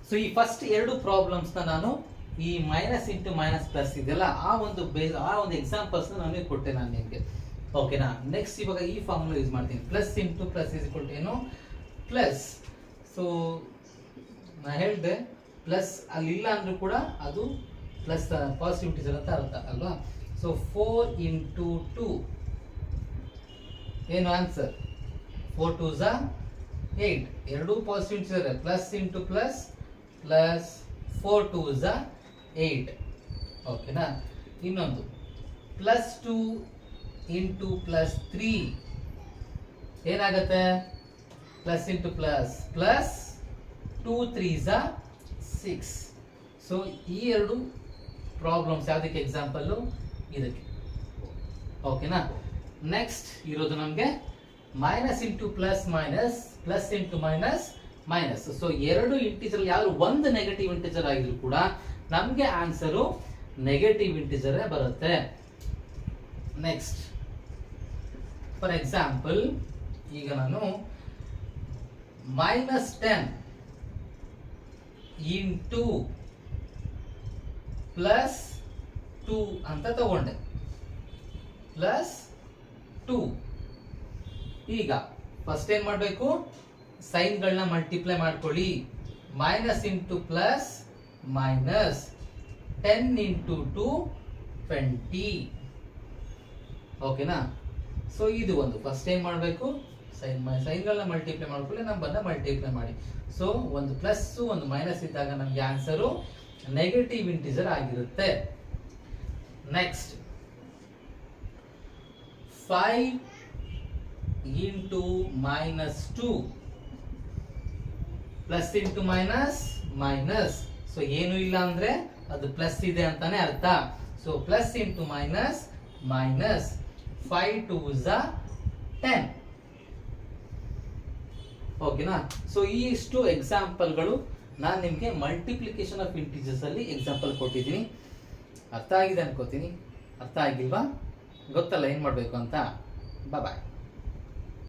So ಈ first ಎರಡು problems ನಾನು ಈ ಮೈನಸ್ ಇಂಟು ಮೈನಸ್ ಪ್ಲಸ್ ಇದೆಯಲ್ಲ ಆ ಒಂದು ಎಕ್ಸಾಂಪಲ್ಸ್ ನಾನು ಕೊಟ್ಟೆ ನಾನು ನಿಮಗೆ. ಓಕೆನಾ. ನೆಕ್ಸ್ಟ್ ಇವಾಗ ಈ ಫಾರ್ಮುಲಾ ಯೂಸ್ ಮಾಡ್ತೀನಿ. Plus into plus is equal to ಏನು ಪ್ಲಸ್. ಸೊ ನಾ ಹೇಳಿದೆ ಪ್ಲಸ್ ಅಲ್ಲಿ ಇಲ್ಲ ಅಂದ್ರೂ ಕೂಡ ಅದು ಪ್ಲಸ್ ಪಾಸಿಟಿವ್ ಇಂಟಿಜರ್ ಅಂತ ಅರ್ಥ ಅಲ್ವಾ. ಸೊ 4 ಇಂಟು 2 ಏನು ಆನ್ಸರ್ 4 2s 8. ಎರಡು positive integer plus into plus plus 4 2s 8. ಓಕೆನಾ. ಇನ್ನೊಂದು ಪ್ಲಸ್ 2 ಇಂಟು ಪ್ಲಸ್ 3 ಏನಾಗುತ್ತೆ plus into plus plus 2 3s 6. So ಈ ಎರಡು ಪ್ರಾಬ್ಲಮ್ಸ್ ಯಾವುದಕ್ಕೆ ಎಕ್ಸಾಂಪಲ್ ಇದಕ್ಕೆ. ಓಕೆನಾ. ನೆಕ್ಸ್ಟ್ ಇರೋದು ನಮಗೆ minus into plus minus plus into minus minus. So ಎರಡು ಇಂಟಿಜರ್ ಯಾವ್ದು ಒಂದು ನೆಗೆಟಿವ್ ಇಂಟಿಜರ್ ಆಗಿದ್ರು ಕೂಡ ನಮಗೆ ಆನ್ಸರು ನೆಗೆಟಿವ್ ಇಂಟಿಜರ್ ಬರುತ್ತೆ. ನೆಕ್ಸ್ಟ್ ಫಾರ್ ಎಕ್ಸಾಂಪಲ್ ಈಗ ನಾನು -10 ಇಂಟು ಪ್ಲಸ್ 2 ಅಂತ ತಗೊಂಡೆ ಪ್ಲಸ್ 2. ಈಗ ಫಸ್ಟ್ ಏನ್ ಮಾಡಬೇಕು ಸೈನ್ಗಳನ್ನ ಮಲ್ಟಿಪ್ಲೈ ಮಾಡ್ಕೊಳ್ಳಿ. Minus into plus minus 10 into 2 20. ಓಕೆನಾ. ಸೊ ಇದು ಒಂದು ಫಸ್ಟ್ ಏನ್ ಮಾಡಬೇಕು ಸೈನ್ಗಳನ್ನ ಮಲ್ಟಿಪ್ಲೈ ಮಾಡ್ಕೊಳ್ಳಿ, ನಂಬರ್ನ ಮಲ್ಟಿಪ್ಲೈ ಮಾಡಿ. ಸೊ ಒಂದು ಪ್ಲಸ್ ಒಂದು ಮೈನಸ್ ಇದ್ದಾಗ ನಮಗೆ ಆನ್ಸರು ನೆಗೆಟಿವ್ ಇಂಟಿಜರ್ ಆಗಿರುತ್ತೆ. Next 5 into -2 plus into minus minus. So ಏನು ಇಲ್ಲ ಅಂದ್ರೆ ಅದು ಪ್ಲಸ್ ಇದೆ ಅಂತಾನೆ ಅರ್ಥ. So plus into minus minus 5 2s 10. ಓಕೆನಾ. ಸೊ ಇಷ್ಟು ಎಕ್ಸಾಂಪಲ್ಗಳು ನಾನು ನಿಮಗೆ ಮಲ್ಟಿಪ್ಲಿಕೇಶನ್ ಆಫ್ ಇಂಟಿಜರ್ಸ್ ಅಲ್ಲಿ ಎಕ್ಸಾಂಪಲ್ ಕೊಟ್ಟಿದ್ದೀನಿ. ಅರ್ಥ ಆಗಿದೆ ಅನ್ಕೋತೀನಿ. ಅರ್ಥ ಆಗಿಲ್ವಾ ಗೊತ್ತಲ್ಲ ಏನ್ ಮಾಡ್ಬೇಕು ಅಂತ. ಬಾಯ್.